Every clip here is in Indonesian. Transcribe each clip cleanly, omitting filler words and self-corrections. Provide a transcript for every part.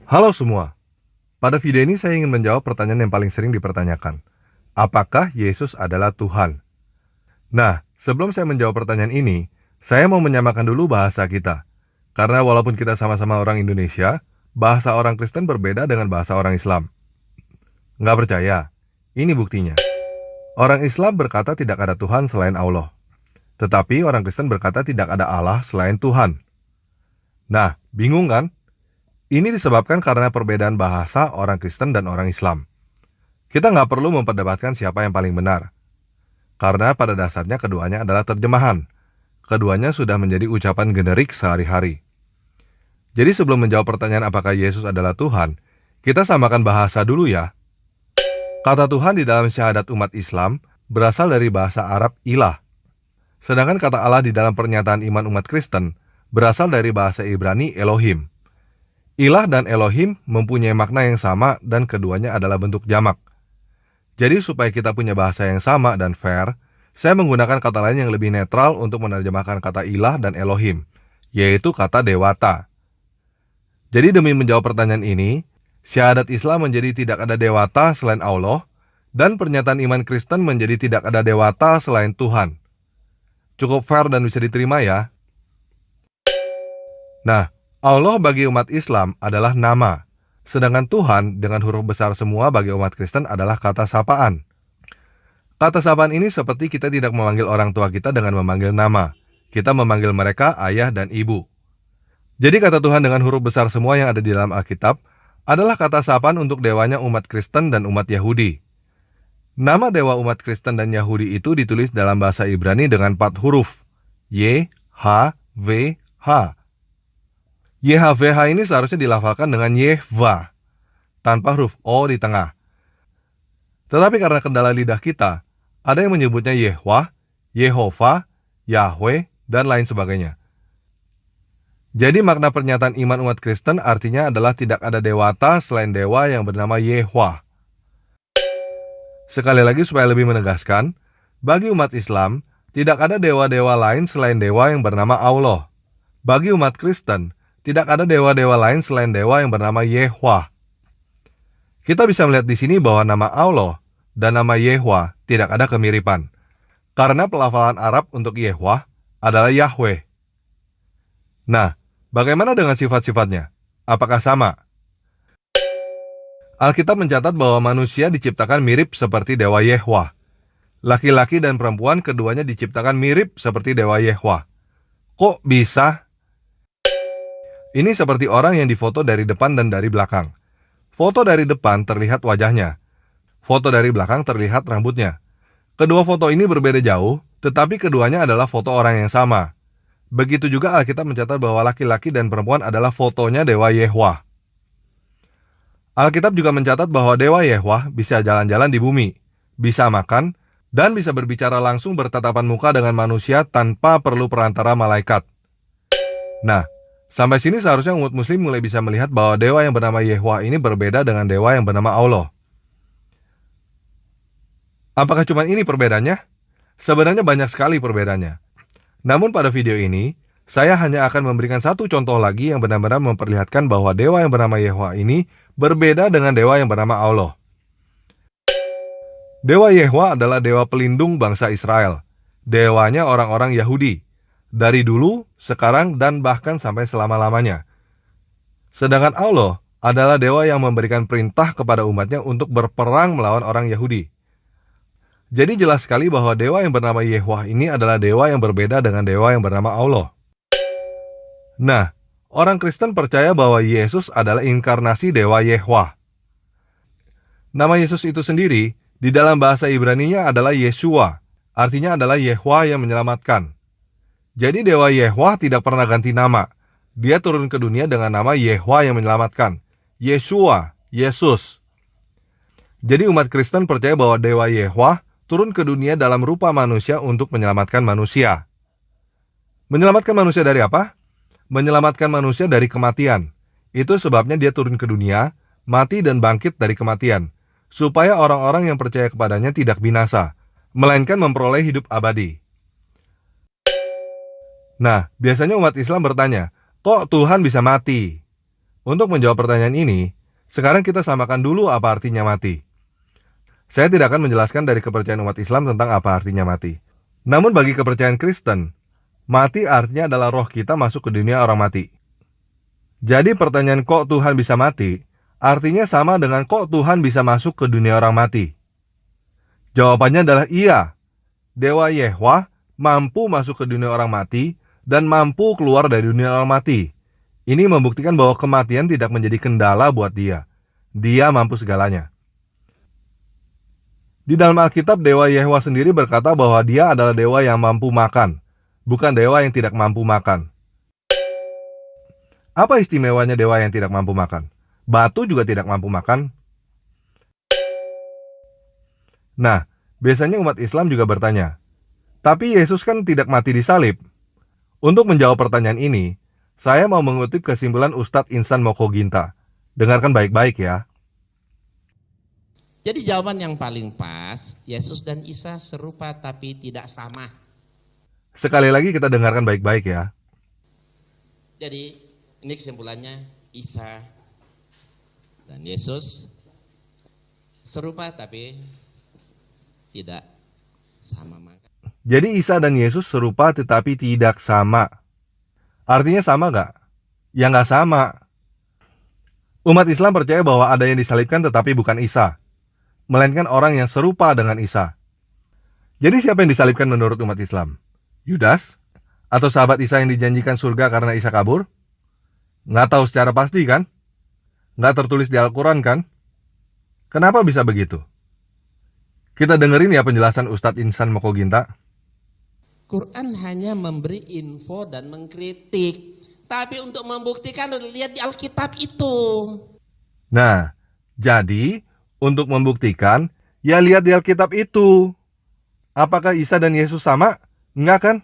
Halo semua, pada video ini saya ingin menjawab pertanyaan yang paling sering dipertanyakan. Apakah Yesus adalah Tuhan? Nah, sebelum saya menjawab pertanyaan ini, saya mau menyamakan dulu bahasa kita. Karena walaupun kita sama-sama orang Indonesia, bahasa orang Kristen berbeda dengan bahasa orang Islam. Nggak percaya? Ini buktinya. Orang Islam berkata tidak ada Tuhan selain Allah. Tetapi orang Kristen berkata tidak ada Allah selain Tuhan. Nah, bingung kan? Ini disebabkan karena perbedaan bahasa orang Kristen dan orang Islam. Kita nggak perlu memperdebatkan siapa yang paling benar. Karena pada dasarnya keduanya adalah terjemahan. Keduanya sudah menjadi ucapan generik sehari-hari. Jadi sebelum menjawab pertanyaan apakah Yesus adalah Tuhan, kita samakan bahasa dulu ya. Kata Tuhan di dalam syahadat umat Islam berasal dari bahasa Arab ilah. Sedangkan kata Allah di dalam pernyataan iman umat Kristen berasal dari bahasa Ibrani Elohim. Ilah dan Elohim mempunyai makna yang sama dan keduanya adalah bentuk jamak. Jadi supaya kita punya bahasa yang sama dan fair, saya menggunakan kata lain yang lebih netral untuk menerjemahkan kata ilah dan Elohim, yaitu kata dewata. Jadi demi menjawab pertanyaan ini, syahadat Islam menjadi tidak ada dewata selain Allah, dan pernyataan iman Kristen menjadi tidak ada dewata selain Tuhan. Cukup fair dan bisa diterima ya. Nah, Allah bagi umat Islam adalah nama, sedangkan Tuhan dengan huruf besar semua bagi umat Kristen adalah kata sapaan. Kata sapaan ini seperti kita tidak memanggil orang tua kita dengan memanggil nama. Kita memanggil mereka ayah dan ibu. Jadi kata Tuhan dengan huruf besar semua yang ada di dalam Alkitab adalah kata sapaan untuk dewanya umat Kristen dan umat Yahudi. Nama dewa umat Kristen dan Yahudi itu ditulis dalam bahasa Ibrani dengan 4 huruf. Y-H-V-H. YHVH ini seharusnya dilafalkan dengan Yehva, tanpa huruf O di tengah. Tetapi karena kendala lidah kita, ada yang menyebutnya Yehwah, Yehova, Yahweh, dan lain sebagainya. Jadi makna pernyataan iman umat Kristen artinya adalah tidak ada dewata selain dewa yang bernama Yehwah. Sekali lagi supaya lebih menegaskan, bagi umat Islam, tidak ada dewa-dewa lain selain dewa yang bernama Allah. Bagi umat Kristen, tidak ada dewa-dewa lain selain dewa yang bernama Yehwah. Kita bisa melihat di sini bahwa nama Allah dan nama Yehwah tidak ada kemiripan. Karena pelafalan Arab untuk Yehwah adalah Yahweh. Nah, bagaimana dengan sifat-sifatnya? Apakah sama? Alkitab mencatat bahwa manusia diciptakan mirip seperti dewa Yehwah. Laki-laki dan perempuan keduanya diciptakan mirip seperti dewa Yehwah. Kok bisa? Ini seperti orang yang difoto dari depan dan dari belakang. Foto dari depan terlihat wajahnya. Foto dari belakang terlihat rambutnya. Kedua foto ini berbeda jauh, tetapi keduanya adalah foto orang yang sama. Begitu juga Alkitab mencatat bahwa laki-laki dan perempuan adalah fotonya dewa Yehwah. Alkitab juga mencatat bahwa dewa Yehwah bisa jalan-jalan di bumi, bisa makan, dan bisa berbicara langsung bertatapan muka dengan manusia tanpa perlu perantara malaikat. Nah, sampai sini seharusnya umat muslim mulai bisa melihat bahwa dewa yang bernama Yehwah ini berbeda dengan dewa yang bernama Allah. Apakah cuma ini perbedaannya? Sebenarnya banyak sekali perbedaannya. Namun pada video ini, saya hanya akan memberikan satu contoh lagi yang benar-benar memperlihatkan bahwa dewa yang bernama Yehwah ini berbeda dengan dewa yang bernama Allah. Dewa Yehwah adalah dewa pelindung bangsa Israel. Dewanya orang-orang Yahudi. Dari dulu, sekarang, dan bahkan sampai selama-lamanya. Sedangkan Allah adalah dewa yang memberikan perintah kepada umatnya untuk berperang melawan orang Yahudi. Jadi jelas sekali bahwa dewa yang bernama Yehwah ini adalah dewa yang berbeda dengan dewa yang bernama Allah. Nah, orang Kristen percaya bahwa Yesus adalah inkarnasi dewa Yehwah. Nama Yesus itu sendiri di dalam bahasa Ibrani-nya adalah Yeshua, artinya adalah Yehwah yang menyelamatkan. Jadi dewa Yehwah tidak pernah ganti nama. Dia turun ke dunia dengan nama Yehwah yang menyelamatkan. Yeshua, Yesus. Jadi umat Kristen percaya bahwa dewa Yehwah turun ke dunia dalam rupa manusia untuk menyelamatkan manusia. Menyelamatkan manusia dari apa? Menyelamatkan manusia dari kematian. Itu sebabnya dia turun ke dunia, mati dan bangkit dari kematian. Supaya orang-orang yang percaya kepadanya tidak binasa, melainkan memperoleh hidup abadi. Nah, biasanya umat Islam bertanya, kok Tuhan bisa mati? Untuk menjawab pertanyaan ini, sekarang kita samakan dulu apa artinya mati. Saya tidak akan menjelaskan dari kepercayaan umat Islam tentang apa artinya mati. Namun bagi kepercayaan Kristen, mati artinya adalah roh kita masuk ke dunia orang mati. Jadi pertanyaan kok Tuhan bisa mati, artinya sama dengan kok Tuhan bisa masuk ke dunia orang mati. Jawabannya adalah iya. Dewa Yehwa mampu masuk ke dunia orang mati dan mampu keluar dari dunia orang mati. Ini membuktikan bahwa kematian tidak menjadi kendala buat dia. Dia mampu segalanya. Di dalam Alkitab, Dewa Yehwa sendiri berkata bahwa dia adalah dewa yang mampu makan, bukan dewa yang tidak mampu makan. Apa istimewanya dewa yang tidak mampu makan? Batu juga tidak mampu makan. Nah, biasanya umat Islam juga bertanya, tapi Yesus kan tidak mati di salib. Untuk menjawab pertanyaan ini, saya mau mengutip kesimpulan Ustadz Insan Mokoginta. Dengarkan baik-baik ya. Jadi jawaban yang paling pas, Yesus dan Isa serupa tapi tidak sama. Sekali lagi kita dengarkan baik-baik ya. Jadi ini kesimpulannya, Isa dan Yesus serupa tapi tidak sama. Jadi Isa dan Yesus serupa tetapi tidak sama. Artinya sama gak? Ya gak sama. Umat Islam percaya bahwa ada yang disalibkan tetapi bukan Isa, melainkan orang yang serupa dengan Isa. Jadi siapa yang disalibkan menurut umat Islam? Yudas? Atau sahabat Isa yang dijanjikan surga karena Isa kabur? Nggak tahu secara pasti kan? Nggak tertulis di Al-Quran kan? Kenapa bisa begitu? Kita dengerin ya penjelasan Ustadz Insan Mokoginta. Quran hanya memberi info dan mengkritik. Tapi untuk membuktikan lihat di Alkitab itu. Nah, jadi untuk membuktikan, ya lihat di Alkitab itu. Apakah Isa dan Yesus sama? Enggak kan?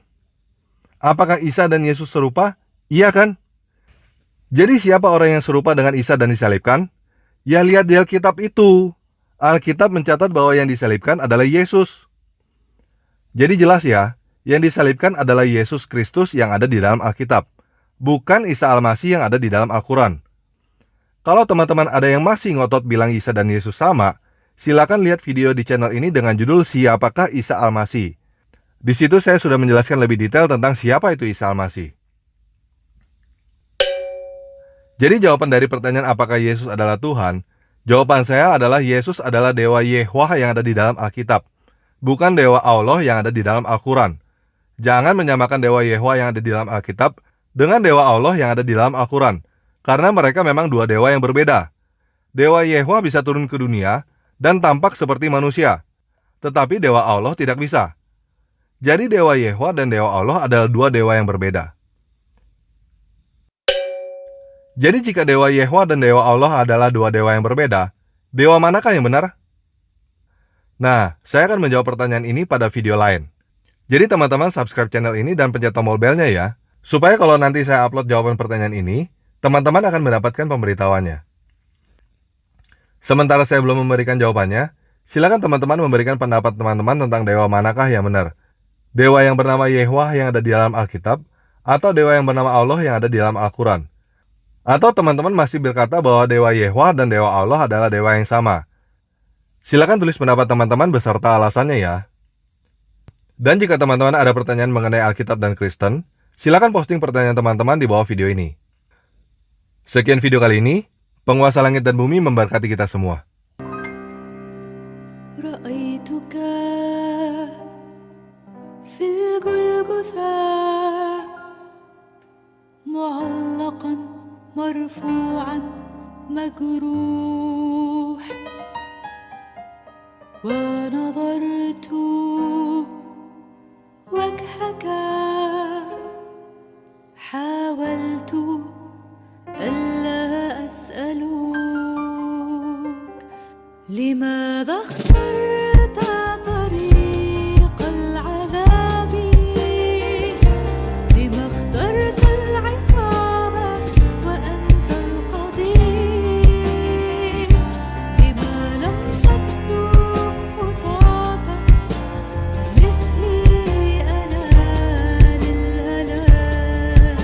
Apakah Isa dan Yesus serupa? Iya kan? Jadi siapa orang yang serupa dengan Isa dan disalibkan? Ya lihat di Alkitab itu. Alkitab mencatat bahwa yang disalibkan adalah Yesus. Jadi jelas ya, yang disalibkan adalah Yesus Kristus yang ada di dalam Alkitab, bukan Isa Al-Masih yang ada di dalam Al-Quran. Kalau teman-teman ada yang masih ngotot bilang Isa dan Yesus sama, silakan lihat video di channel ini dengan judul Siapakah Isa Al-Masih. Di situ saya sudah menjelaskan lebih detail tentang siapa itu Isa Al-Masih. Jadi jawaban dari pertanyaan apakah Yesus adalah Tuhan, jawaban saya adalah Yesus adalah Dewa Yehwa yang ada di dalam Alkitab, bukan Dewa Allah yang ada di dalam Al-Quran. Jangan menyamakan Dewa Yehwa yang ada di dalam Alkitab dengan Dewa Allah yang ada di dalam Al-Quran, karena mereka memang dua dewa yang berbeda. Dewa Yehwa bisa turun ke dunia dan tampak seperti manusia, tetapi Dewa Allah tidak bisa. Jadi Dewa Yehwa dan Dewa Allah adalah dua dewa yang berbeda. Jadi jika Dewa Yehwa dan Dewa Allah adalah dua dewa yang berbeda, dewa manakah yang benar? Nah, saya akan menjawab pertanyaan ini pada video lain. Jadi teman-teman subscribe channel ini dan pencet tombol belnya ya, supaya kalau nanti saya upload jawaban pertanyaan ini, teman-teman akan mendapatkan pemberitahuannya. Sementara saya belum memberikan jawabannya, silakan teman-teman memberikan pendapat teman-teman tentang dewa manakah yang benar. Dewa yang bernama Yehwa yang ada di dalam Alkitab, atau dewa yang bernama Allah yang ada di dalam Al-Quran. Atau teman-teman masih berkata bahwa Dewa Yehwa dan Dewa Allah adalah dewa yang sama. Silakan tulis pendapat teman-teman beserta alasannya ya. Dan jika teman-teman ada pertanyaan mengenai Alkitab dan Kristen, silakan posting pertanyaan teman-teman di bawah video ini. Sekian video kali ini, Penguasa Langit dan Bumi memberkati kita semua. مرفوعا مجروح ونظرت وجهك حاولت ألا أسألك لماذا اخترت طريق العذاب لما اخترت العقاب وأنت القدير لما لم تترك خطاك مثلي أنا للهلاك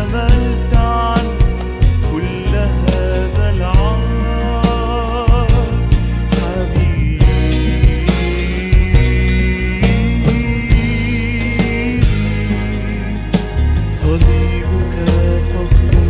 حملت عني كل هذا العار حبيبي صليبك فخر